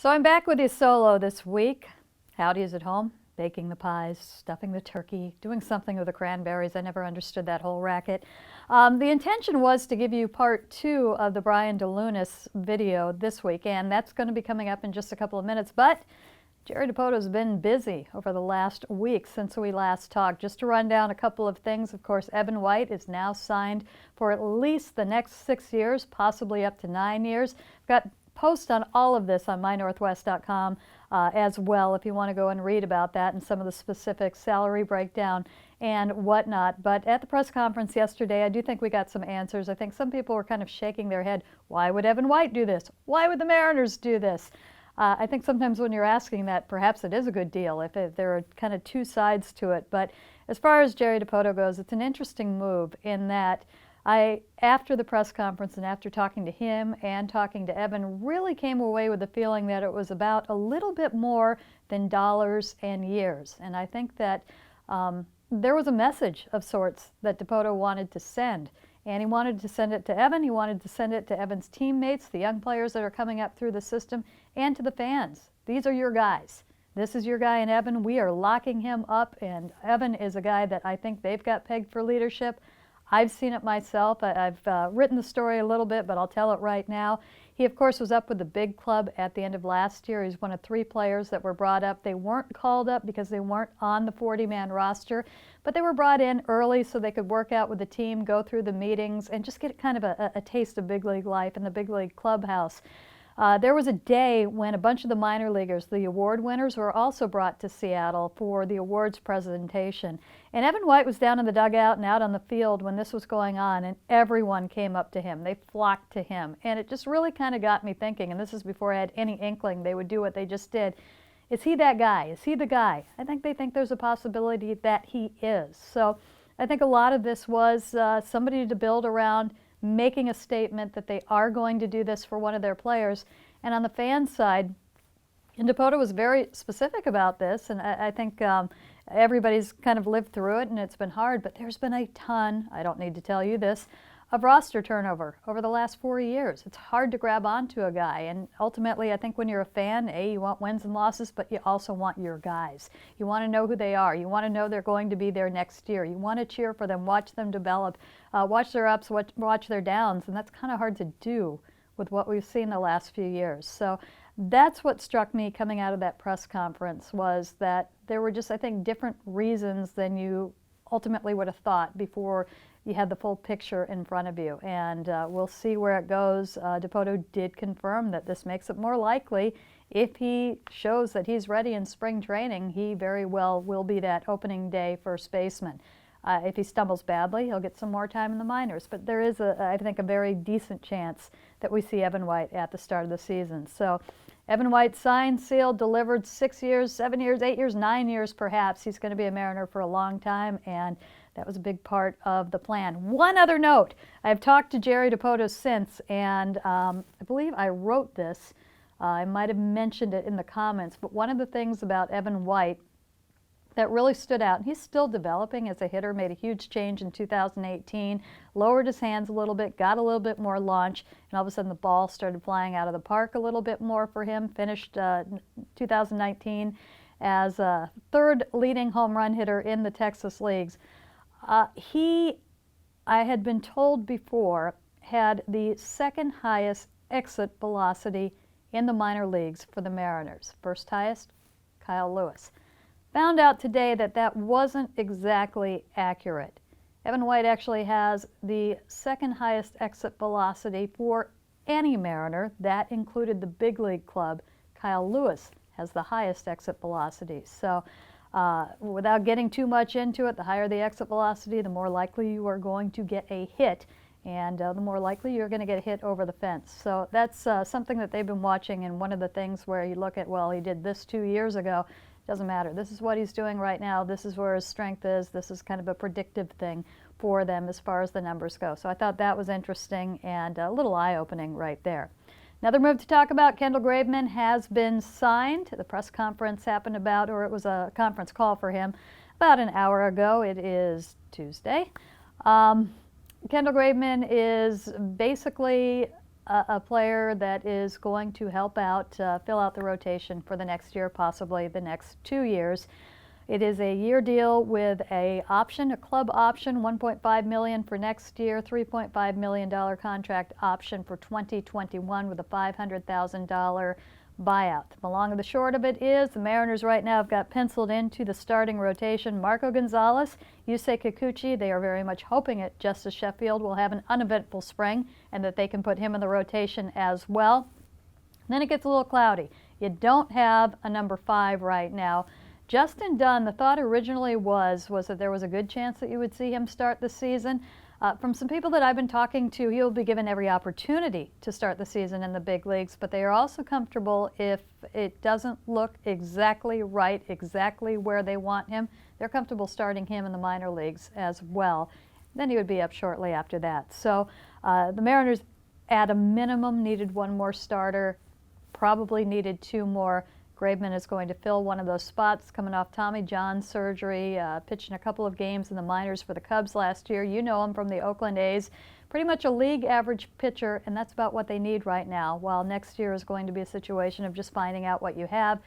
So I'm back with you solo this week. Howdy is at home, baking the pies, stuffing the turkey, doing something with the cranberries. I never understood that whole racket. The intention was to give you part 2 of the Brian DeLunas video this week, and that's going to be coming up in just a couple of minutes. But Jerry DiPoto's been busy over the last week since we last talked. Just to run down a couple of things, of course, Evan White is now signed for at least the next 6 years, possibly up to 9 years. I've got post on all of this on mynorthwest.com as well if you want to go and read about that and some of the specific salary breakdown and whatnot. But at the press conference yesterday, I do think we got some answers. I think some people were kind of shaking their head. Why would Evan White do this? Why would the Mariners do this? I think sometimes when you're asking that, perhaps it is a good deal if there are kind of two sides to it. But as far as Jerry DiPoto goes, it's an interesting move in that after the press conference and after talking to him and talking to Evan, really came away with the feeling that it was about a little bit more than dollars and years. And I think that there was a message of sorts that DiPoto wanted to send. And he wanted to send it to Evan. He wanted to send it to Evan's teammates, the young players that are coming up through the system, and to the fans. These are your guys. This is your guy in Evan. We are locking him up, and Evan is a guy that I think they've got pegged for leadership. I've seen it myself. I've written the story a little bit, but I'll tell it right now. He, of course, was up with the big club at the end of last year. He's one of 3 players that were brought up. They weren't called up because they weren't on the 40-man roster, but they were brought in early so they could work out with the team, go through the meetings, and just get kind of a taste of big league life in the big league clubhouse. There was a day when a bunch of the minor leaguers, the award winners, were also brought to Seattle for the awards presentation. And Evan White was down in the dugout and out on the field when this was going on, and everyone came up to him. They flocked to him. And it just really kind of got me thinking, and this is before I had any inkling they would do what they just did. Is he that guy? Is he the guy? I think they think there's a possibility that he is. So I think a lot of this was somebody to build around, making a statement that they are going to do this for one of their players. And on the fan side, and DiPoto was very specific about this, and I think everybody's kind of lived through it and it's been hard, but there's been a ton, I don't need to tell you this, of roster turnover over the last 4 years. It's hard to grab onto a guy, and ultimately I think when you're a fan, you want wins and losses, but you also want your guys. You want to know who they are. You want to know they're going to be there next year. You want to cheer for them, watch them develop, watch their ups, watch their downs, and that's kind of hard to do with what we've seen the last few years. So that's what struck me coming out of that press conference, was that there were just, I think, different reasons than you ultimately would have thought before you had the full picture in front of you. And we'll see where it goes. DiPoto did confirm that this makes it more likely if he shows that he's ready in spring training, he very well will be that opening day first baseman. If he stumbles badly, he'll get some more time in the minors. But there is, I think, a very decent chance that we see Evan White at the start of the season. So Evan White signed, sealed, delivered 6 years, 7 years, 8 years, 9 years perhaps. He's going to be a Mariner for a long time, and that was a big part of the plan. One other note, I've talked to Jerry DiPoto since, and I believe I wrote this. I might have mentioned it in the comments, but one of the things about Evan White that really stood out, and he's still developing as a hitter, made a huge change in 2018, lowered his hands a little bit, got a little bit more launch, and all of a sudden the ball started flying out of the park a little bit more for him. Finished 2019 as a 3rd leading home run hitter in the Texas leagues. I had been told before, had the 2nd highest exit velocity in the minor leagues for the Mariners. First highest, Kyle Lewis. Found out today that that wasn't exactly accurate. Evan White actually has the 2nd highest exit velocity for any Mariner. That included the big league club. Kyle Lewis has the highest exit velocity. So without getting too much into it, the higher the exit velocity, the more likely you are going to get a hit, and the more likely you're going to get a hit over the fence. So that's something that they've been watching, and one of the things where you look at, well, he did this 2 years ago. Doesn't matter. This is what he's doing right now. This is where his strength is. This is kind of a predictive thing for them as far as the numbers go. So I thought that was interesting and a little eye-opening right there. Another move to talk about, Kendall Graveman has been signed. The press conference happened about, or it was a conference call for him, about an hour ago. It is Tuesday. Kendall Graveman is basically a player that is going to help out, fill out the rotation for the next year, possibly the next 2 years. It is a year deal with a club option, $1.5 million for next year, $3.5 million contract option for 2021 with a $500,000 buyout. The long and the short of it is the Mariners right now have got penciled into the starting rotation Marco Gonzalez, Yusei Kikuchi. They are very much hoping that Justice Sheffield will have an uneventful spring and that they can put him in the rotation as well. And then it gets a little cloudy. You don't have a number 5 right now. Justin Dunn, the thought originally was that there was a good chance that you would see him start the season. From some people that I've been talking to, he'll be given every opportunity to start the season in the big leagues, but they are also comfortable if it doesn't look exactly right, exactly where they want him. They're comfortable starting him in the minor leagues as well. Then he would be up shortly after that. So the Mariners, at a minimum, needed 1 more starter, probably needed 2 more. Graveman is going to fill one of those spots, coming off Tommy John surgery, pitching a couple of games in the minors for the Cubs last year. You know him from the Oakland A's. Pretty much a league average pitcher, and that's about what they need right now, while next year is going to be a situation of just finding out what you have.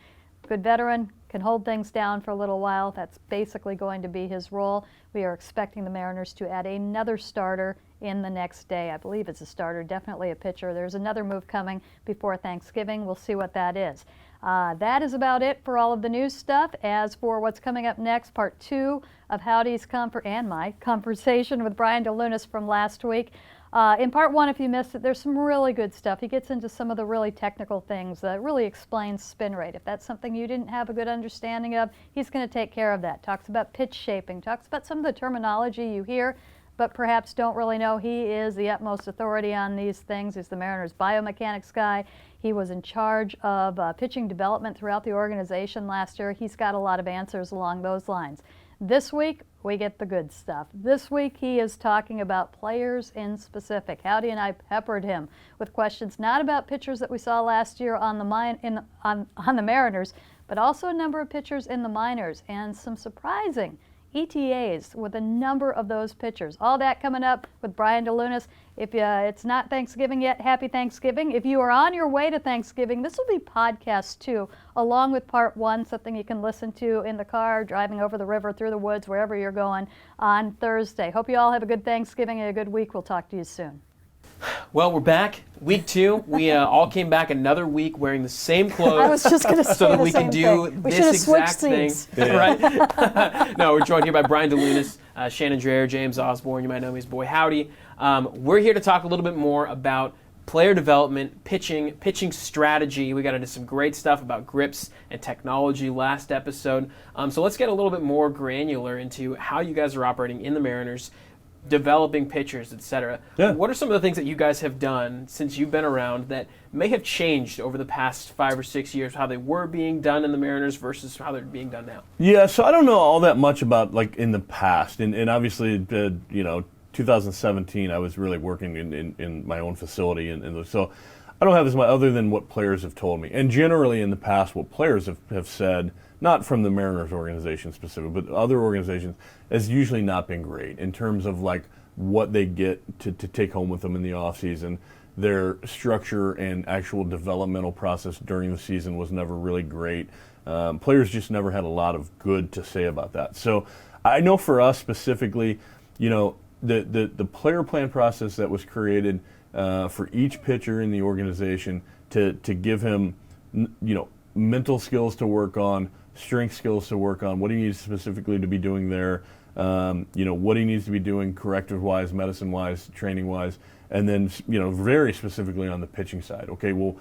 Good veteran, can hold things down for a little while. That's basically going to be his role. We are expecting the Mariners to add another starter in the next day. I believe it's a starter, definitely a pitcher. There's another move coming before Thanksgiving. We'll see what that is. That is about it for all of the news stuff. As for what's coming up next, part 2 of Howdy's and my conversation with Brian DeLunas from last week. In part 1, if you missed it, there's some really good stuff. He gets into some of the really technical things that really explains spin rate. If that's something you didn't have a good understanding of, he's going to take care of that. Talks about pitch shaping, talks about some of the terminology you hear but perhaps don't really know. He is the utmost authority on these things. He's the Mariners biomechanics guy. He was in charge of pitching development throughout the organization last year. He's got a lot of answers along those lines. This week, we get the good stuff. This week, he is talking about players in specific. Howdy and I peppered him with questions not about pitchers that we saw last year on the Mariners, but also a number of pitchers in the minors and some surprising ETAs with a number of those pitchers. All that coming up with Brian DeLunas. If it's not Thanksgiving yet, happy Thanksgiving. If you are on your way to Thanksgiving, this will be podcast 2, along with part 1, something you can listen to in the car, driving over the river, through the woods, wherever you're going on Thursday. Hope you all have a good Thanksgiving and a good week. We'll talk to you soon. Well, we're back. Week 2. We all came back another week wearing the same clothes. I was just going to say so that the we same can do thing. We this should have exact switched thing. seats. Yeah. Right? No, we're joined here by Brian DeLunas, Shannon Drayer, James Osborn. You might know him as Boy Howdy. We're here to talk a little bit more about player development, pitching strategy. We got into some great stuff about grips and technology last episode. So let's get a little bit more granular into how you guys are operating in the Mariners, developing pitchers, etc. Yeah. What are some of the things that you guys have done since you've been around that may have changed over the past 5 or 6 years, how they were being done in the Mariners versus how they're being done now? Yeah, so I don't know all that much about like in the past, and obviously, 2017, I was really working in my own facility, and so I don't have as much other than what players have told me. And generally in the past, what players have said, not from the Mariners organization specifically, but other organizations, has usually not been great in terms of like what they get to take home with them in the offseason. Their structure and actual developmental process during the season was never really great. Players just never had a lot of good to say about that. So I know for us specifically, the player plan process that was created for each pitcher in the organization to give him, mental skills to work on, strength skills to work on, what he needs specifically to be doing there, what he needs to be doing corrective-wise, medicine-wise, training-wise, and then, very specifically on the pitching side. Okay, well,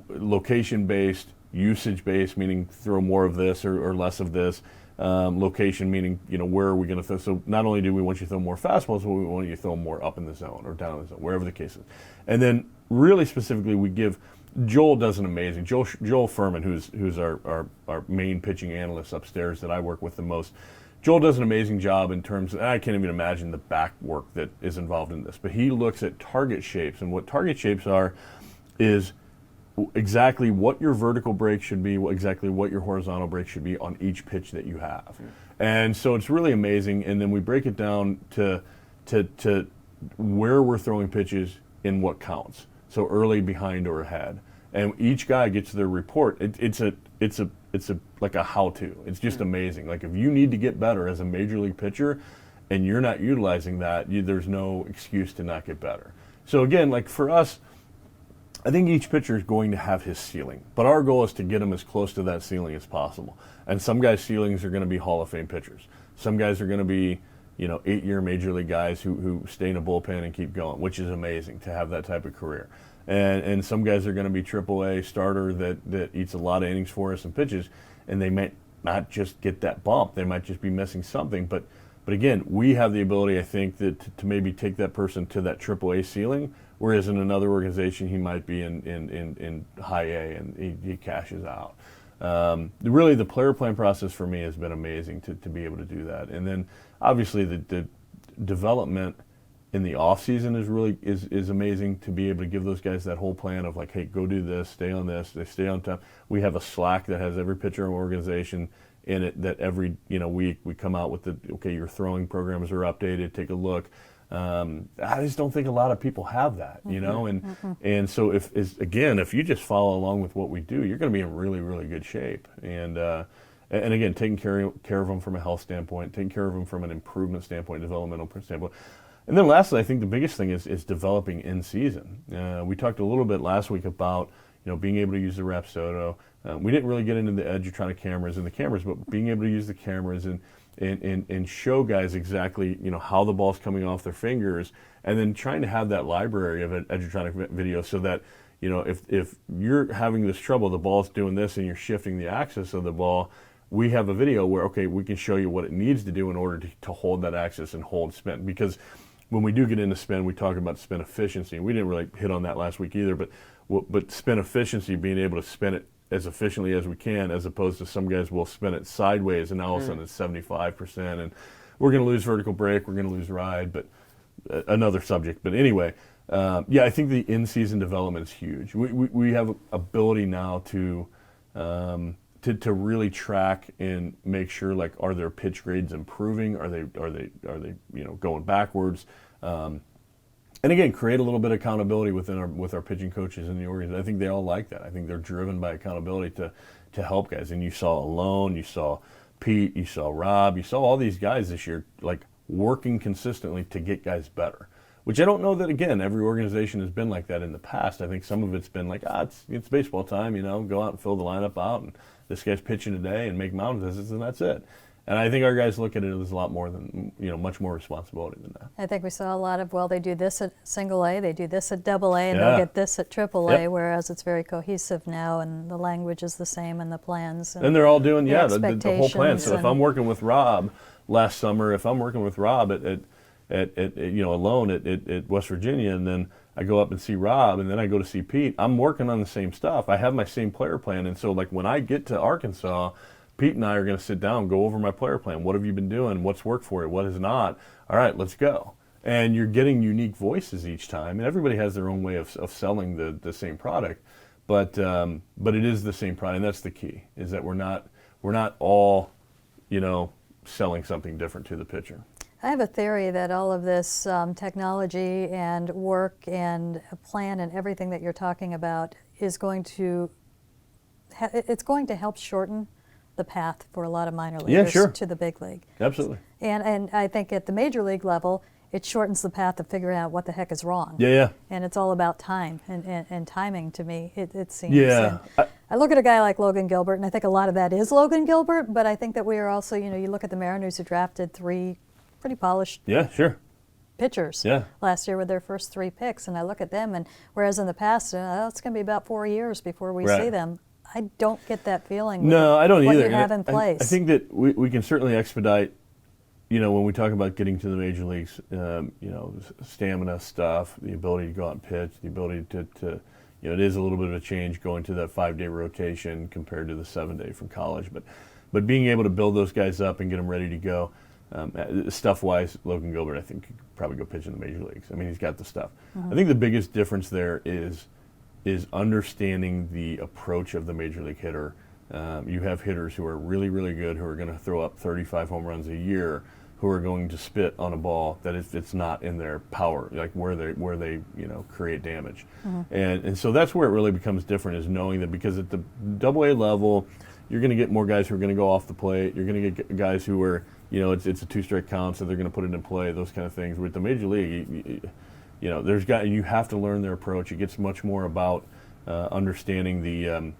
location-based, usage-based, meaning throw more of this or less of this. Location meaning, where are we going to throw? So not only do we want you to throw more fastballs, but we want you to throw more up in the zone or down in the zone, wherever the case is. And then really specifically, we give Joel does an amazing Joel Furman, who's our main pitching analyst upstairs that I work with the most. Joel does an amazing job in terms of, I can't even imagine the back work that is involved in this, but he looks at target shapes, and what target shapes are is exactly what your vertical break should be, exactly what your horizontal break should be on each pitch that you have. Mm-hmm. And so it's really amazing, and then we break it down to where we're throwing pitches in what counts. So early, behind, or ahead. And each guy gets their report. It's like a how-to. It's just amazing. Like if you need to get better as a major league pitcher, and you're not utilizing that, there's no excuse to not get better. So again, like for us, I think each pitcher is going to have his ceiling, but our goal is to get them as close to that ceiling as possible. And some guys' ceilings are going to be Hall of Fame pitchers. Some guys are going to be, 8-year major league guys who stay in a bullpen and keep going, which is amazing to have that type of career. And some guys are going to be AAA starter that eats a lot of innings for us and pitches, and they might not just get that bump. They might just be missing something. But again, we have the ability, I think, to maybe take that person to that AAA ceiling, whereas in another organization he might be in high A and he cashes out. Really, the player plan process for me has been amazing to be able to do that. And then obviously the development in the offseason is amazing to be able to give those guys that whole plan of like, hey, go do this, stay on this, they stay on time. We have a Slack that has every pitcher in our organization in it that every week we come out with your throwing programs are updated, take a look. I just don't think a lot of people have that, and so if you just follow along with what we do, you're going to be in really, really good shape. And again, taking care of them from a health standpoint, taking care of them from an improvement standpoint, developmental standpoint. And then lastly, I think the biggest thing is developing in season. We talked a little bit last week about being able to use the Rapsodo. We didn't really get into the Edgertronic cameras and the cameras, but being able to use the cameras and show guys exactly how the ball's coming off their fingers, and then trying to have that library of Edgertronic video so that if you're having this trouble, the ball's doing this and you're shifting the axis of the ball, we have a video where we can show you what it needs to do in order to hold that axis and hold spin. Because when we do get into spin, we talk about spin efficiency. We didn't really hit on that last week either, but spin efficiency, being able to spin it as efficiently as we can, as opposed to some guys will spin it sideways and all of a sudden it's 75%, and we're going to lose vertical break, we're going to lose ride, but another subject. But anyway, I think the in-season development is huge. We have ability now to really track and make sure, like, are their pitch grades improving? Are they going backwards? And again, create a little bit of accountability with our pitching coaches in the organization. I think they all like that. I think they're driven by accountability to help guys. And you saw Alone, you saw Pete, you saw Rob, you saw all these guys this year, like, working consistently to get guys better. Which I don't know that, again, every organization has been like that in the past. I think some of it's been like, it's baseball time, go out and fill the lineup out, and this guy's pitching today and make mound visits, and that's it. And I think our guys look at it as a lot more than, much more responsibility than that. I think we saw a lot of, they do this at single A, they do this at double A, and they'll get this at triple A, whereas it's very cohesive now, and the language is the same, and the plans. And they're all doing, the whole plan. So if I'm working with Rob last summer, if I'm working with Rob at Alone at West Virginia, and then I go up and see Rob, and then I go to see Pete, I'm working on the same stuff. I have my same player plan, and so, like, when I get to Arkansas, Pete and I are going to sit down and go over my player plan. What have you been doing? What's worked for you? What has not? All right, let's go. And you're getting unique voices each time, and everybody has their own way of selling the same product, but it is the same product, and that's the key, is that we're not all, selling something different to the pitcher. I have a theory that all of this technology and work and a plan and everything that you're talking about is going to help shorten the path for a lot of minor leaguers to the big league. Absolutely. And I think at the major league level, it shortens the path of figuring out what the heck is wrong. Yeah. And it's all about time and timing to me, it seems. Yeah. I look at a guy like Logan Gilbert, and I think a lot of that is Logan Gilbert, but I think that we are also, you look at the Mariners who drafted 3 pretty polished pitchers last year with their first 3 picks, and I look at them, and whereas in the past, it's going to be about 4 years before we see them. I don't get that feeling. No, I don't what either. You have in place. I think that we can certainly expedite, when we talk about getting to the major leagues, stamina stuff, the ability to go out and pitch, the ability to it is a little bit of a change going to that 5-day rotation compared to the 7-day from college, but being able to build those guys up and get them ready to go. Stuff-wise, Logan Gilbert, I think, could probably go pitch in the major leagues. I mean, he's got the stuff. Mm-hmm. I think the biggest difference there is understanding the approach of the major league hitter. You have hitters who are really, really good, who are going to throw up 35 home runs a year, who are going to spit on a ball that it's not in their power, like where they create damage. And so that's where it really becomes different, is knowing that, because at the AA level, you're going to get more guys who are going to go off the plate. You're going to get guys who are, it's a 2-strike count, so they're going to put it in play, those kind of things. With the major league, there's guys, you have to learn their approach. It gets much more about understanding the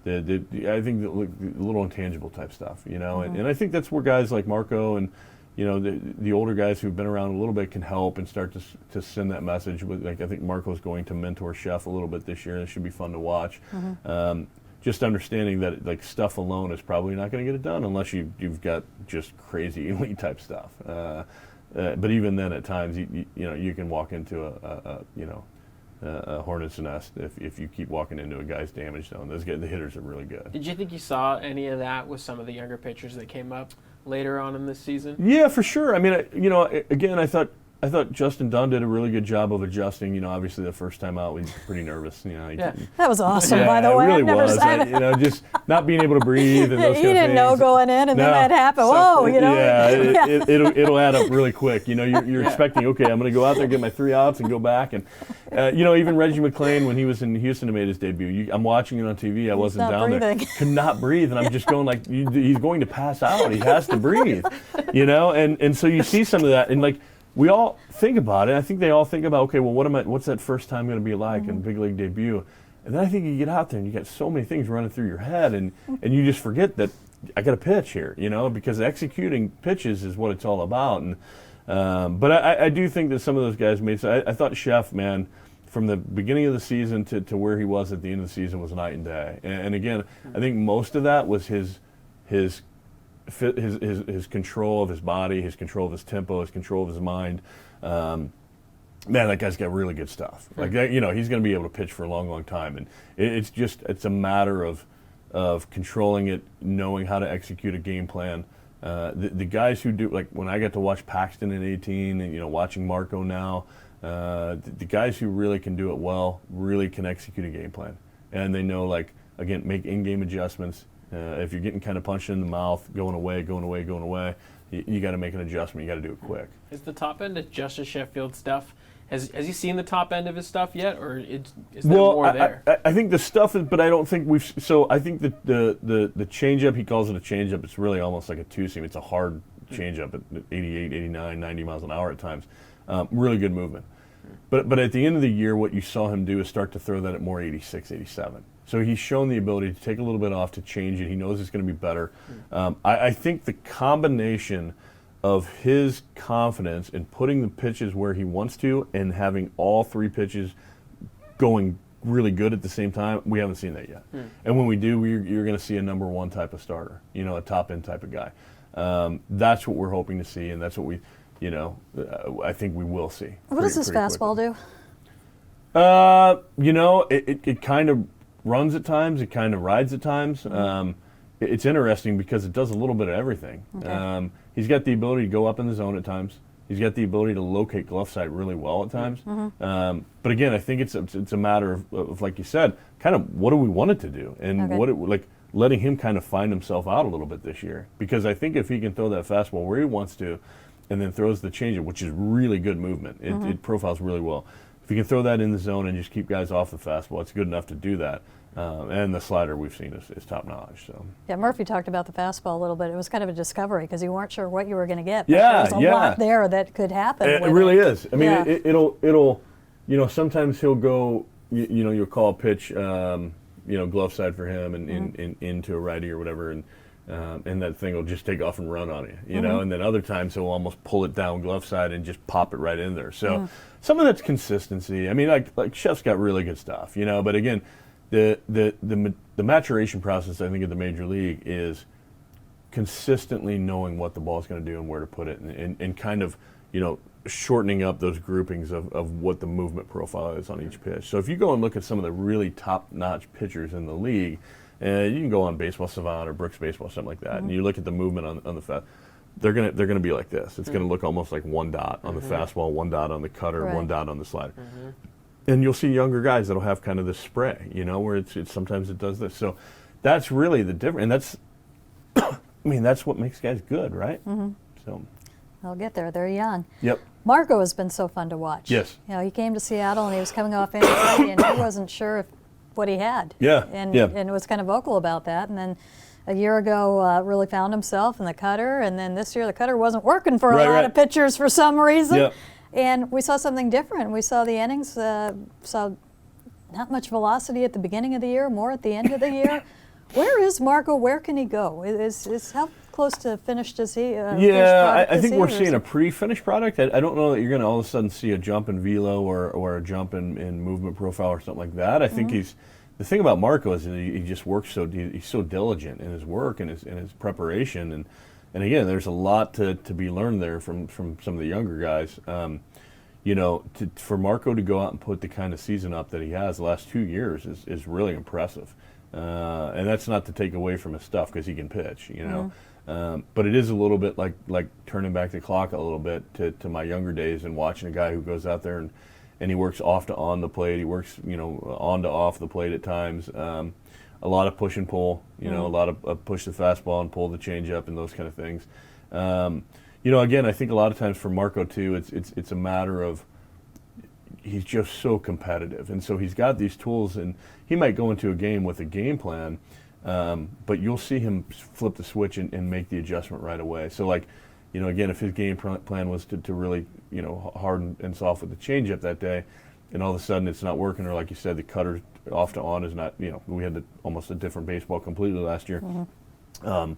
I think the little intangible type stuff, and I think that's where guys like Marco and the older guys who've been around a little bit can help and start to send that message. I think Marco's going to mentor Chef a little bit this year. It should be fun to watch. Just understanding that stuff alone is probably not going to get it done unless you've got just crazy elite type stuff. But even then, at times, you can walk into a hornet's nest if you keep walking into a guy's damage zone. The hitters are really good. Did you think you saw any of that with some of the younger pitchers that came up later on in this season? Yeah, for sure. I mean, again, I thought Justin Dunn did a really good job of adjusting. Obviously the first time out, we were pretty nervous. That was awesome, yeah, by the way. It really was. Just not being able to breathe and those kind of things. You didn't know going in, and then that happened. Whoa, Yeah, it'll add up really quick. You're expecting, okay, I'm going to go out there, get my 3 outs, and go back. And even Reggie McClain, when he was in Houston and made his debut, I'm watching it on TV. I wasn't down there, could not breathe, and I'm just going like, he's going to pass out. He has to breathe. And so you see some of that, and we all think about it. I think they all think about, okay, well, what's that first time going to be like in big league debut? And then I think you get out there and you got so many things running through your head, and you just forget that I got to pitch here, because executing pitches is what it's all about. And but I do think that some of those guys made. So I thought Chef, man, from the beginning of the season to where he was at the end of the season was night and day. And again, I think most of that was his control of his body, his control of his tempo, his control of his mind. Man, that guy's got really good stuff. Like that, he's going to be able to pitch for a long, long time. And it's a matter of controlling it, knowing how to execute a game plan. The guys who do, like when I got to watch Paxton in 18, and watching Marco now, the guys who really can do it well really can execute a game plan, and they know, again, make in-game adjustments. If you're getting kind of punched in the mouth, going away, you got to make an adjustment. You got to do it quick. Is the top end of Justice Sheffield stuff? Has he seen the top end of his stuff yet, or is there more there? I think the stuff is, but I don't think we've. So I think that the changeup, he calls it a changeup. It's really almost like a two-seam. It's a hard changeup at 88, 89, 90 miles an hour at times. Really good movement. But at the end of the year, what you saw him do is start to throw that at more 86, 87. So he's shown the ability to take a little bit off, to change it. He knows it's going to be better. I think the combination of his confidence in putting the pitches where he wants to and having all 3 pitches going really good at the same time, we haven't seen that yet. And when we do, you're going to see a number 1 type of starter, a top-end type of guy. That's what we're hoping to see, and that's what we, I think we will see. What does his fastball do? It kind of runs at times, it kind of rides at times. It's interesting because it does a little bit of everything. Okay. He's got the ability to go up in the zone at times. He's got the ability to locate glove side really well at times. But again, I think it's a matter of, like you said, kind of what do we want it to do, and letting him kind of find himself out a little bit this year. Because I think if he can throw that fastball where he wants to, and then throws the changeup, which is really good movement, it profiles really well. If you can throw that in the zone and just keep guys off the fastball, it's good enough to do that. And the slider we've seen is top notch. So yeah, Murphy talked about the fastball a little bit. It was kind of a discovery because you weren't sure what you were going to get. Yeah, there's a lot there that could happen. It really is. I mean, it'll sometimes he'll go, you'll call a pitch, glove side for him and into a righty or whatever, and that thing will just take off and run on you, know. And then other times he'll almost pull it down glove side and just pop it right in there. So some of that's consistency. I mean, like Chef's got really good stuff, But again, the maturation process, I think, of the major league is consistently knowing what the ball's going to do and where to put it, and kind of, shortening up those groupings of what the movement profile is on each pitch. So if you go and look at some of the really top-notch pitchers in the league, you can go on Baseball Savant or Brooks Baseball, something like that, and you look at the movement on the fast. They're gonna be like this. It's gonna look almost like one dot on the fastball, one dot on the cutter, one dot on the slider. And you'll see younger guys that'll have kind of this spray, where it's sometimes it does this. So that's really the difference, and that's, that's what makes guys good, right? So. they'll get there. They're young. Yep. Marco has been so fun to watch. Yes. You know, he came to Seattle and he was coming off injury and he wasn't sure what he had. Yeah. And was kind of vocal about that. And then a year ago, really found himself in the cutter. And then this year, the cutter wasn't working for a lot of pitchers for some reason. Yep. And we saw something different. We saw the innings, saw not much velocity at the beginning of the year, more at the end of the year. Where is Marco? Where can he go? Is how close to finished is he? I think we're seeing a pre-finished product. I don't know that you're going to all of a sudden see a jump in velo or a jump in movement profile or something like that. I think the thing about Marco is that he just works he's so diligent in his work and his preparation, and again, there's a lot to be learned there from some of the younger guys. For Marco to go out and put the kind of season up that he has the last 2 years is really impressive. And that's not to take away from his stuff because he can pitch, but it is a little bit like turning back the clock a little bit to my younger days and watching a guy who goes out there and he works off to on the plate. He works, on to off the plate at times. A lot of push and pull, a lot of push the fastball and pull the changeup and those kind of things. Again, I think a lot of times for Marco too, it's a matter of he's just so competitive, and so he's got these tools, and he might go into a game with a game plan, but you'll see him flip the switch and make the adjustment right away. So again, if his game plan was to really, hard and soft with the changeup that day, and all of a sudden it's not working, or like you said, the cutter off to on is not, we had almost a different baseball completely last year. All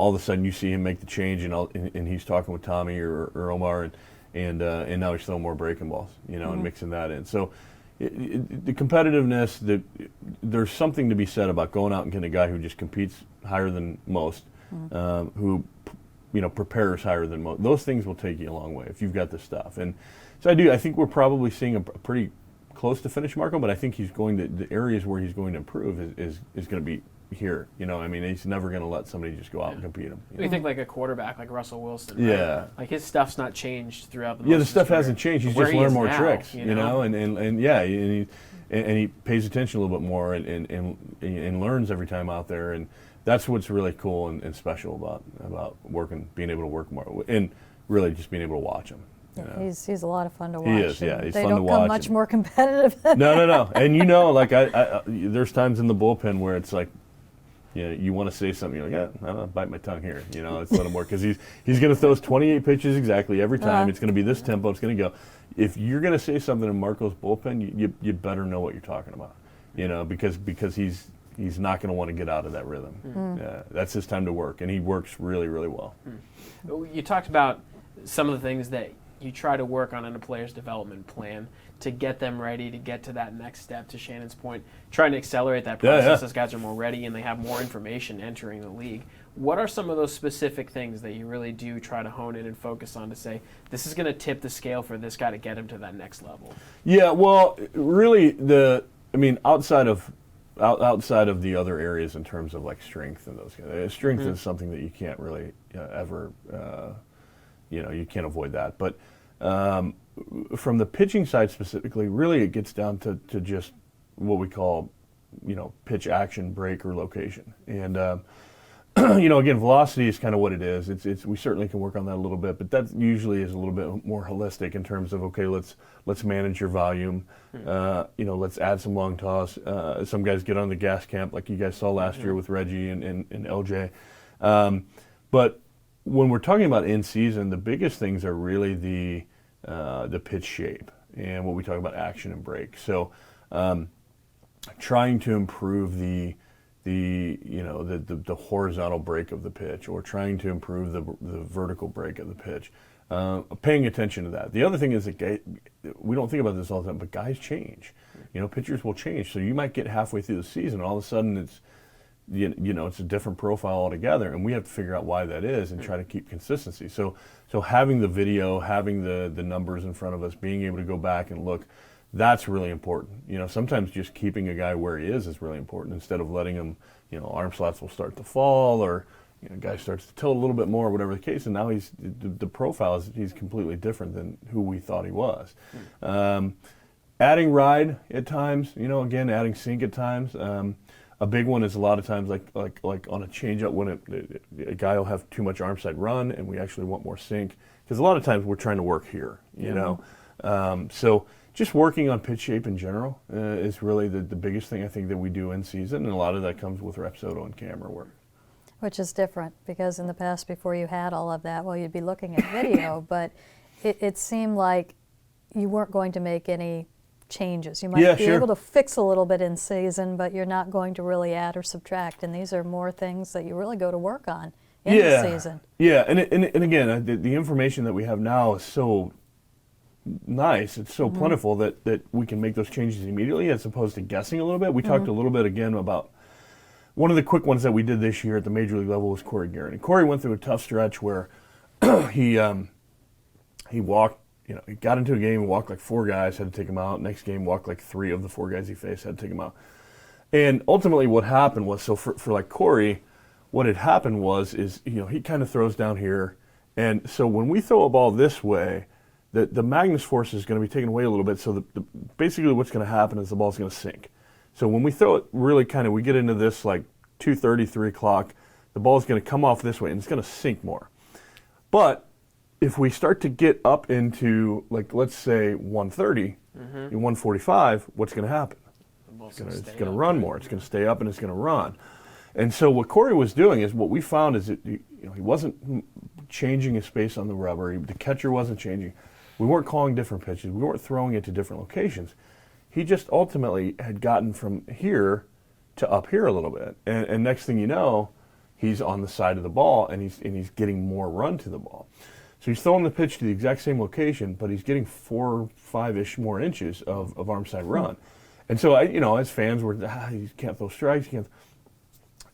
of a sudden you see him make the change, and he's talking with Tommy or Omar, and now he's throwing more breaking balls, and mixing that in. So the competitiveness, there's something to be said about going out and getting a guy who just competes higher than most, who prepares higher than most. Those things will take you a long way if you've got the stuff. And so I think we're probably seeing a pretty close to finish Marco, but I think the areas where he's going to improve is going to be here. He's never going to let somebody just go out and compete him. You think like a quarterback like Russell Wilson, right? Yeah. Like his stuff's not changed throughout the the stuff hasn't changed. He's just learned more tricks, and he pays attention a little bit more and learns every time out there, and that's what's really cool and special about being able to work more, and really just being able to watch him. He's a lot of fun to watch. He is, yeah. He's they fun don't to watch. Come much more competitive than No. And like I there's times in the bullpen where it's like, you want to say something, you're like, I'm gonna bite my tongue here. Let's let him work, because he's going to throw us 28 pitches exactly every time. It's going to be this tempo. It's going to go. If you're going to say something in Marco's bullpen, you better know what you're talking about. Because he's not going to want to get out of that rhythm. That's his time to work, and he works really, really well. You talked about some of the things that you try to work on in a player's development plan to get them ready to get to that next step, to Shannon's point, trying to accelerate that process as guys are more ready and they have more information entering the league. What are some of those specific things that you really do try to hone in and focus on to say, this is going to tip the scale for this guy to get him to that next level? Yeah, well, really, outside of the other areas in terms of like strength and those kind of strength is something that you can't really ever you can't avoid that. But from the pitching side specifically, really it gets down to just what we call, pitch action, break, or location. And, again, velocity is kind of what it is. We certainly can work on that a little bit, but that usually is a little bit more holistic in terms of, okay, let's manage your volume. Let's add some long toss. Some guys get on the gas camp like you guys saw last year with Reggie and LJ. But when we're talking about in season, the biggest things are really the pitch shape and what we talk about action and break. So trying to improve the horizontal break of the pitch, or trying to improve the vertical break of the pitch, paying attention to that. The other thing is that we don't think about this all the time, but guys change. Pitchers will change. So you might get halfway through the season, all of a sudden it's it's a different profile altogether, and we have to figure out why that is and try to keep consistency. So having the video, having the numbers in front of us, being able to go back and look, that's really important. Sometimes just keeping a guy where he is really important, instead of letting him, arm slots will start to fall, or guy starts to tilt a little bit more, whatever the case, and now the profile he's completely different than who we thought he was. Adding ride at times, again, adding sink at times. A big one is a lot of times like on a changeup when a guy will have too much arm side run, and we actually want more sink, because a lot of times we're trying to work here, you know. So just working on pitch shape in general is really the biggest thing I think that we do in season, and a lot of that comes with Repsodo and camera work. Which is different, because in the past, before you had all of that, well, you'd be looking at video, but it seemed like you weren't going to make any changes. You might be able to fix a little bit in season, but you're not going to really add or subtract, and these are more things that you really go to work on in the season. Yeah, and again, the information that we have now is so nice, it's so plentiful that we can make those changes immediately as opposed to guessing a little bit. We talked a little bit again about one of the quick ones that we did this year at the major league level was Corey Garrett. And Corey went through a tough stretch where he walked, he got into a game and walked like 4 guys, had to take him out. Next game, walked like 3 of the 4 guys he faced, had to take him out. And ultimately what happened was, so for like Corey, what had happened was he kind of throws down here. And so when we throw a ball this way, the Magnus force is going to be taken away a little bit. So basically what's going to happen is the ball's going to sink. So when we throw it really we get into this like 2:30, 3 o'clock, the ball is going to come off this way and it's going to sink more. But if we start to get up into, like, let's say 130, 145, what's going to happen? It's going to run more. It's going to stay up and it's going to run. And so what Corey was doing is, what we found is that he wasn't changing his space on the rubber. The catcher wasn't changing. We weren't calling different pitches. We weren't throwing it to different locations. He just ultimately had gotten from here to up here a little bit. And next thing you know, he's on the side of the ball and he's getting more run to the ball. So he's throwing the pitch to the exact same location, but he's getting 4 or 5-ish more inches of arm side run. And so, as fans were, you can't throw strikes. It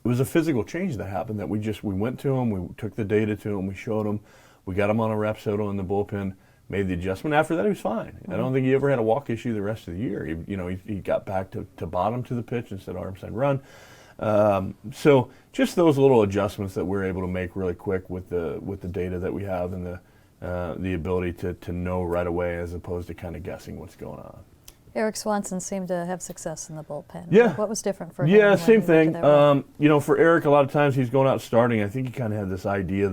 was a physical change that happened that we went to him, we took the data to him, we showed him, we got him on a Repsodo in the bullpen, made the adjustment. After that, he was fine. I don't think he ever had a walk issue the rest of the year. He got back to bottom to the pitch instead of arm side run. So just those little adjustments that we're able to make really quick with the data that we have, and the ability to know right away as opposed to kind of guessing what's going on. Eric Swanson seemed to have success in the bullpen. Yeah. What was different for him? Yeah, same thing. For Eric, a lot of times he's going out starting. I think he kind of had this idea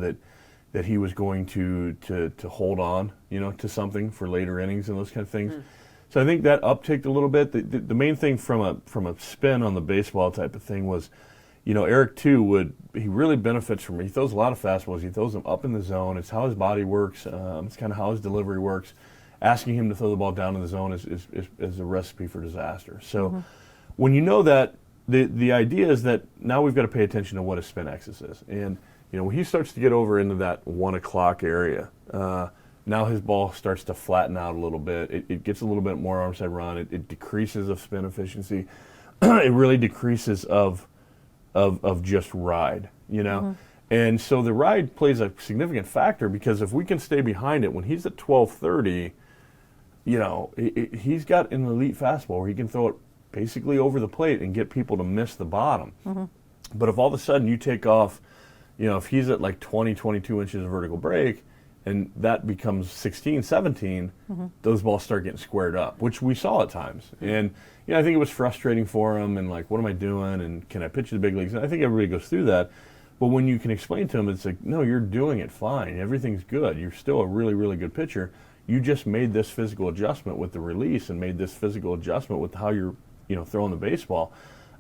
that he was going to hold on, to something for later innings and those kind of things. So I think that upticked a little bit. The main thing from a spin on the baseball type of thing was, Eric too he really benefits from it. He throws a lot of fastballs. He throws them up in the zone. It's how his body works. It's kind of how his delivery works. Asking him to throw the ball down in the zone is a recipe for disaster. So when you know that, the idea is that now we've got to pay attention to what his spin axis is. And when he starts to get over into that 1 o'clock area, now his ball starts to flatten out a little bit. It gets a little bit more arm side run. It decreases of spin efficiency. It really decreases of just ride, And so the ride plays a significant factor, because if we can stay behind it when he's at 12:30, he's got an elite fastball where he can throw it basically over the plate and get people to miss the bottom. But if all of a sudden you take off, if he's at like 20, 22 inches of vertical break, and that becomes 16, 17, those balls start getting squared up, which we saw at times. And I think it was frustrating for him, and like, what am I doing, and can I pitch to the big leagues? And I think everybody goes through that. But when you can explain to him, it's like, no, you're doing it fine. Everything's good. You're still a really, really good pitcher. You just made this physical adjustment with the release, and made this physical adjustment with how you're, throwing the baseball.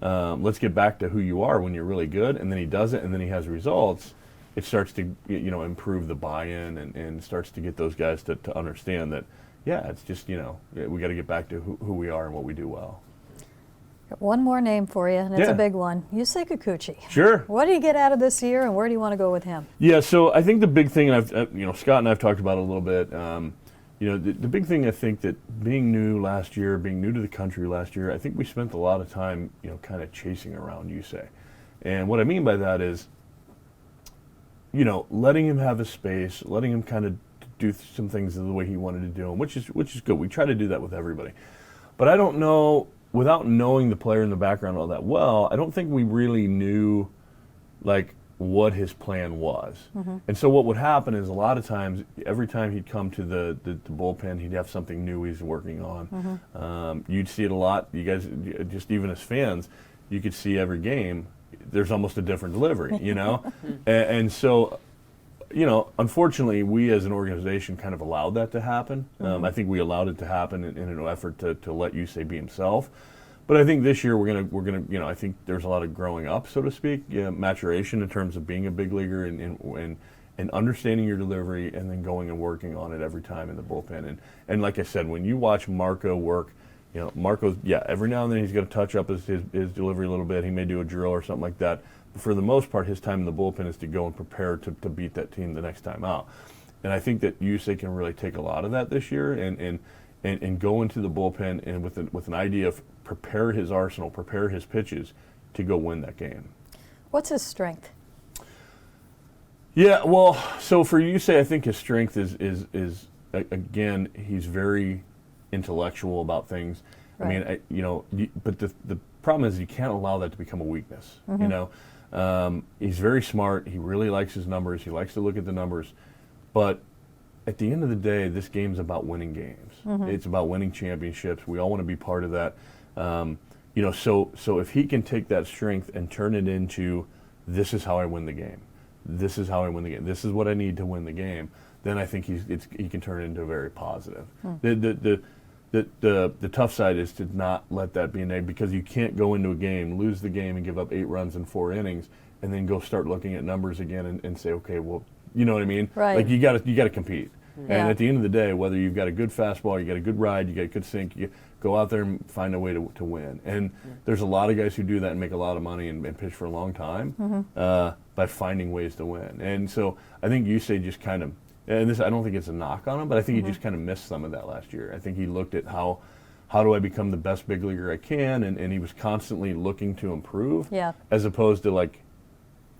Let's get back to who you are when you're really good. And then he does it, and then he has results. It starts to, improve the buy-in, and starts to get those guys to understand that, it's just, we got to get back to who we are and what we do well. One more name for you, and it's a big one. Yusei Kikuchi. Sure. What do you get out of this year, and where do you want to go with him? Yeah, so I think the big thing, and Scott and I have talked about it a little bit. The big thing, I think, that being new last year, being new to the country last year, I think we spent a lot of time, kind of chasing around Yusei. And what I mean by that is, letting him have his space, letting him kind of do some things the way he wanted to do them, which is good. We try to do that with everybody. But I don't know, without knowing the player in the background all that well, I don't think we really knew, like, what his plan was. And so what would happen is, a lot of times, every time he'd come to the bullpen, he'd have something new he's working on. You'd see it a lot. You guys, just even as fans, you could see every game, there's almost a different delivery, you know? And so, you know, unfortunately, we as an organization kind of allowed that to happen. I think we allowed it to happen in an effort to let Yusei be himself. But I think this year we're gonna, you know, I think there's a lot of growing up, so to speak, maturation in terms of being a big leaguer and understanding your delivery, and then going and working on it every time in the bullpen. And like I said, when you watch Marco work, you know, Marco's, every now and then he's going to touch up his delivery a little bit. He may do a drill or something like that. But for the most part, his time in the bullpen is to go and prepare to beat that team the next time out. And I think that Yusei can really take a lot of that this year and go into the bullpen and with an idea of prepare his arsenal, prepare his pitches to go win that game. What's his strength? Yeah, well, so for Yusei, I think his strength is again, he's very intellectual about things. Right. I mean, but the problem is you can't allow that to become a weakness. You know, he's very smart. He really likes his numbers. He likes to look at the numbers. But at the end of the day, this game's about winning games. It's about winning championships. We all want to be part of that. You know, so if he can take that strength and turn it into, this is how I win the game. This is how I win the game. This is what I need to win the game. Then I think he can turn it into very positive. The tough side is to not let that be a negative, because you can't go into a game, lose the game, and give up 8 runs in 4 innings, and then go start looking at numbers again and say, okay, well, you know what I mean? Right. Like you got to compete. Yeah. And at the end of the day, whether you've got a good fastball, you got a good ride, you got a good sink, you go out there and find a way to win. And there's a lot of guys who do that and make a lot of money and pitch for a long time by finding ways to win. And so I think Yusei just kind of, and this, I don't think it's a knock on him, but I think he just kind of missed some of that last year. I think he looked at how do I become the best big leaguer I can, and he was constantly looking to improve, as opposed to like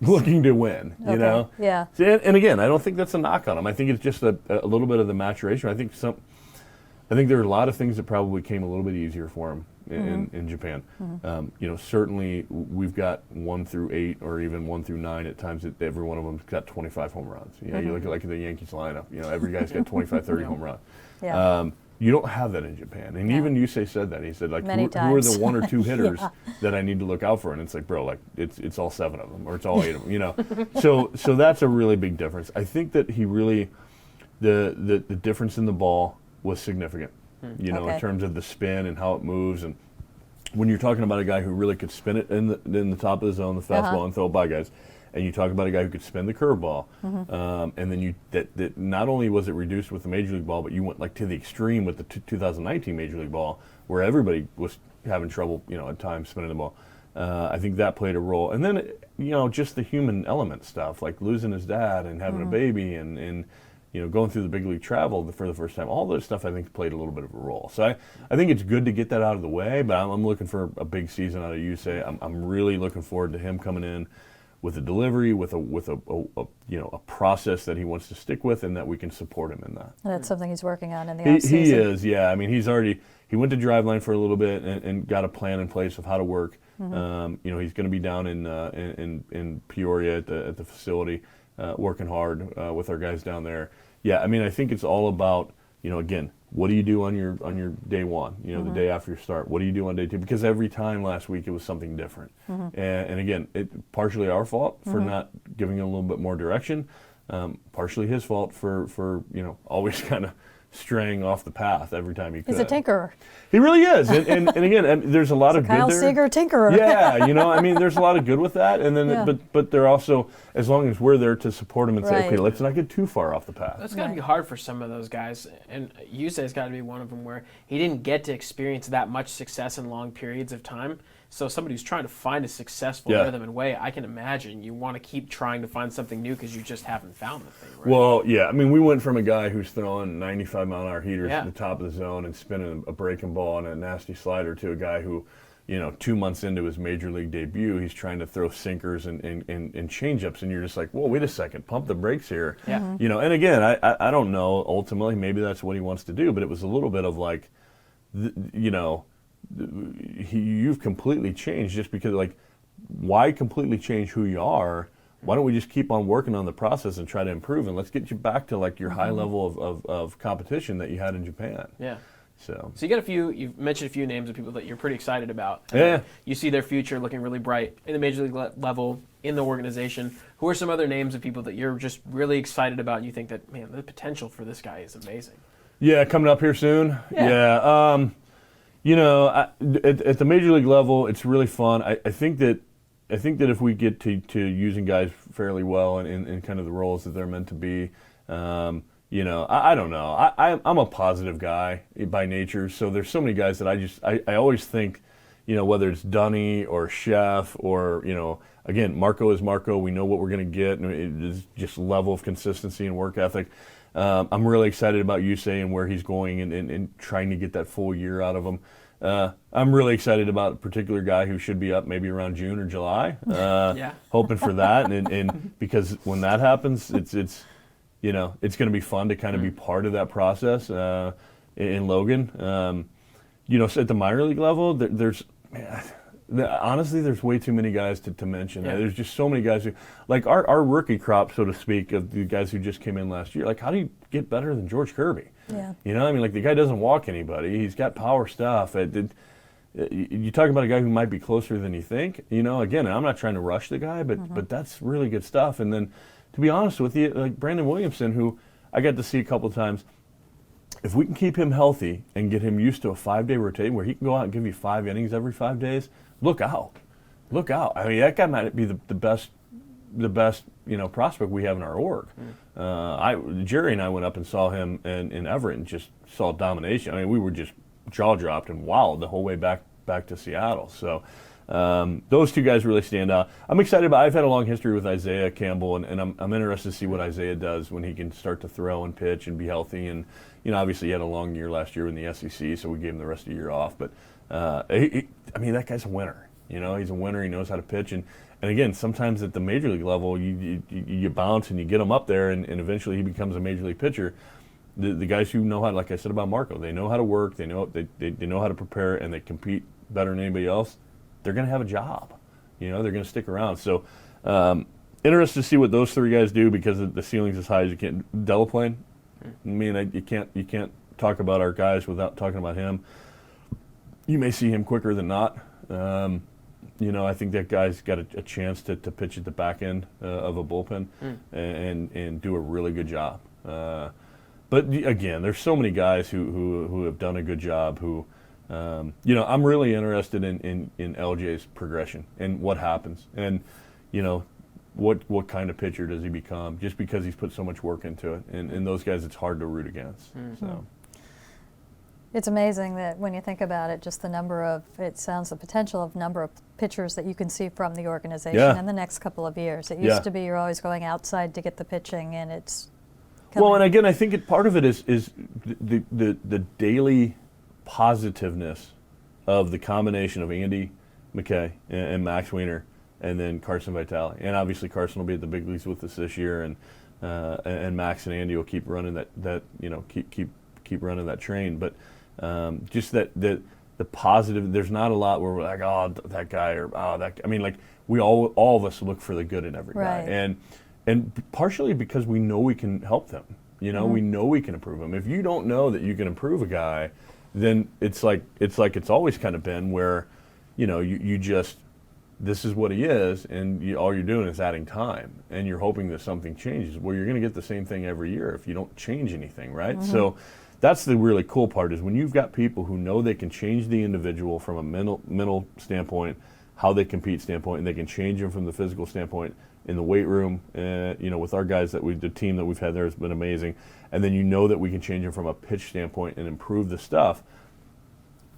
looking to win, you know? Yeah. And again, I don't think that's a knock on him. I think it's just a little bit of the maturation. I think there are a lot of things that probably came a little bit easier for him in Japan. You know, certainly we've got 1 through 8 or even 1 through 9 at times that every one of them's got 25 home runs. You know, you look at like the Yankees lineup, you know, every guy's got 25, 30 home runs. Yeah. You don't have that in Japan. And even Yusei said that. He said, like, who are the 1 or 2 hitters that I need to look out for? And it's like, bro, like, it's all 7 of them, or it's all 8 of them, you know? So that's a really big difference. I think that he really, the difference in the ball was significant, you know, in terms of the spin and how it moves. And when you're talking about a guy who really could spin it in the top of the zone, the fastball, and throw it by guys, and you talk about a guy who could spin the curveball, and then that not only was it reduced with the Major League Ball, but you went like to the extreme with the 2019 Major League Ball, where everybody was having trouble, you know, at times spinning the ball. I think that played a role. And then, you know, just the human element stuff, like losing his dad and having a baby and you know, going through the big league travel for the first time, all those stuff I think played a little bit of a role. So I think it's good to get that out of the way, but I'm looking for a big season out of Yusei. I'm really looking forward to him coming in with a delivery, with a you know, a process that he wants to stick with, and that we can support him in that. And that's something he's working on in the offseason. He is, yeah. I mean, he went to Driveline for a little bit and got a plan in place of how to work. You know, he's going to be down in Peoria at the facility, working hard with our guys down there. Yeah, I mean, I think it's all about, you know, again, what do you do on your day 1? You know, the day after your start. What do you do on day 2? Because every time last week it was something different. And again, it partially our fault for not giving it a little bit more direction. Partially his fault for you know, always kind of straying off the path every time he could. He's a tinkerer. He really is. And again, there's a lot of Kyle good there. Seager tinkerer. Yeah, you know, I mean, there's a lot of good with that. And then, but they're also, as long as we're there to support him and say, okay, let's not get too far off the path. That's got to be hard for some of those guys. And Yusei's got to be one of them where he didn't get to experience that much success in long periods of time. So somebody who's trying to find a successful rhythm and way, I can imagine you want to keep trying to find something new because you just haven't found the thing. Right? Well, yeah. I mean, we went from a guy who's throwing 95-mile-an-hour heaters at the top of the zone and spinning a breaking ball and a nasty slider to a guy who, you know, 2 months into his major league debut, he's trying to throw sinkers and changeups, and you're just like, whoa, wait a second, pump the brakes here. Yeah. You know, and again, I don't know. Ultimately, maybe that's what he wants to do, but it was a little bit of like, you know, you've completely changed just because, like, why completely change who you are? Why don't we just keep on working on the process and try to improve, and let's get you back to like your high level of competition that you had in Japan. Yeah. So you got a few. You've mentioned a few names of people that you're pretty excited about. Yeah. You see their future looking really bright in the major league level in the organization. Who are some other names of people that you're just really excited about and you think that, man, the potential for this guy is amazing? Yeah, coming up here soon. Yeah. You know, at the major league level, it's really fun. I think that if we get to using guys fairly well in kind of the roles that they're meant to be, you know, I don't know. I'm a positive guy by nature, so there's so many guys that I always think, you know, whether it's Dunny or Chef or, you know, again, Marco is Marco. We know what we're going to get, and it's just level of consistency and work ethic. I'm really excited about Yusei and where he's going and trying to get that full year out of him. I'm really excited about a particular guy who should be up maybe around June or July. Hoping for that, and because when that happens, it's you know, it's going to be fun to kind of be part of that process in Logan. You know, so at the minor league level, honestly, there's way too many guys to mention. Yeah. There's just so many guys who, like our rookie crop, so to speak, of the guys who just came in last year. Like, how do you get better than George Kirby? Yeah. You know, I mean, like, the guy doesn't walk anybody. He's got power stuff. You talk about a guy who might be closer than you think. You know, again, I'm not trying to rush the guy, but that's really good stuff. And then, to be honest with you, like Brandon Williamson, who I got to see a couple of times, if we can keep him healthy and get him used to a 5-day rotation where he can go out and give you 5 innings every 5 days, look out. Look out. I mean, that guy might be the best, you know, prospect we have in our org. Jerry and I went up and saw him in Everett and just saw domination. I mean, we were just jaw-dropped and wowed the whole way back to Seattle. So those two guys really stand out. I'm excited about. I've had a long history with Isaiah Campbell, and I'm interested to see what Isaiah does when he can start to throw and pitch and be healthy. And you know, obviously he had a long year last year in the SEC, so we gave him the rest of the year off. But I mean, that guy's a winner. You know, he's a winner. He knows how to pitch, and again, sometimes at the major league level, you bounce and you get him up there, and eventually he becomes a major league pitcher. The guys who know how, like I said about Marco, they know how to work. They know how to prepare, and they compete better than anybody else. They're going to have a job. You know, they're going to stick around. So, interested to see what those three guys do because the ceiling's as high as you can. Delaplane, I mean, you can't talk about our guys without talking about him. You may see him quicker than not. You know, I think that guy's got a chance to pitch at the back end of a bullpen and do a really good job. But again, there's so many guys who have done a good job who. You know, I'm really interested in LJ's progression and what happens, and you know, what kind of pitcher does he become? Just because he's put so much work into it, and those guys, it's hard to root against. So It's amazing that when you think about it, just the potential of number of pitchers that you can see from the organization in the next couple of years. It used to be you're always going outside to get the pitching, and it's coming. Well, and again, I think part of it is the daily positiveness of the combination of Andy McKay and Max Wiener, and then Carson Vitale. And obviously Carson will be at the big leagues with us this year, and Max and Andy will keep running that you know, keep running that train. But just that the positive. There's not a lot where we're like, oh, that guy, or oh, that. I mean, like, we all of us look for the good in every guy, and partially because we know we can help them. You know, we know we can improve them. If you don't know that you can improve a guy, then it's like it's always kind of been where, you know, you just, this is what he is, and all you're doing is adding time, and you're hoping that something changes. Well, you're going to get the same thing every year if you don't change anything, right? So that's the really cool part, is when you've got people who know they can change the individual from a mental standpoint, how they compete standpoint, and they can change them from the physical standpoint in the weight room. You know, with our guys the team that we've had there has been amazing. And then you know that we can change them from a pitch standpoint and improve the stuff.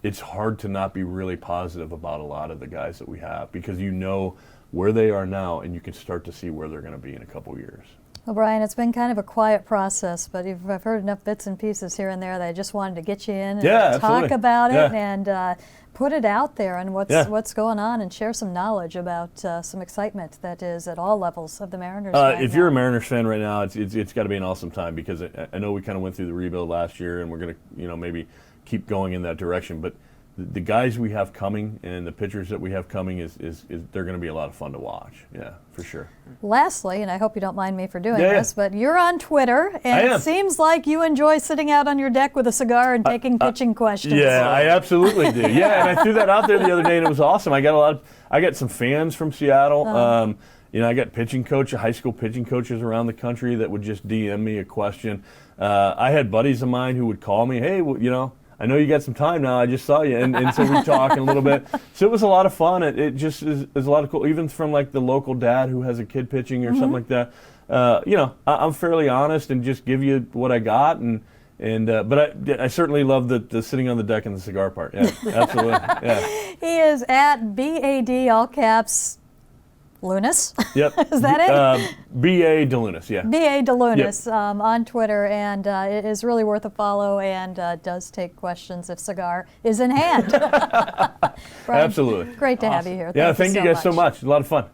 It's hard to not be really positive about a lot of the guys that we have, because you know where they are now, and you can start to see where they're going to be in a couple years. Well, Brian, it's been kind of a quiet process, but I've heard enough bits and pieces here and there that I just wanted to get you in and talk about it and put it out there and what's going on, and share some knowledge about some excitement that is at all levels of the Mariners. If you're a Mariners fan right now, it's got to be an awesome time, because I know we kind of went through the rebuild last year, and we're going to, you know, maybe keep going in that direction. But the guys we have coming and the pitchers that we have coming is they're going to be a lot of fun to watch. Yeah, for sure. Lastly, and I hope you don't mind me for doing Yeah, this, but you're on Twitter, and I am. it seems like you enjoy sitting out on your deck with a cigar and taking pitching questions. Yeah, I absolutely do. Yeah, and I threw that out there the other day, and it was awesome. I got some fans from Seattle. I got high school pitching coaches around the country that would just DM me a question. I had buddies of mine who would call me, hey, I know you got some time now. I just saw you, and so we talk a little bit. So it was a lot of fun. It just is a lot of cool, even from like the local dad who has a kid pitching or something like that. I'm fairly honest and just give you what I got, but I certainly love the sitting on the deck and the cigar part. Yeah, absolutely. Yeah. He is at BAD, all caps, Lunas. Yep. Is that it? B.A. DeLunas, yeah. B.A. DeLunas on Twitter, and it is really worth a follow and does take questions if cigar is in hand. Brian, Absolutely. Great to have you here. Thank you guys so much. A lot of fun.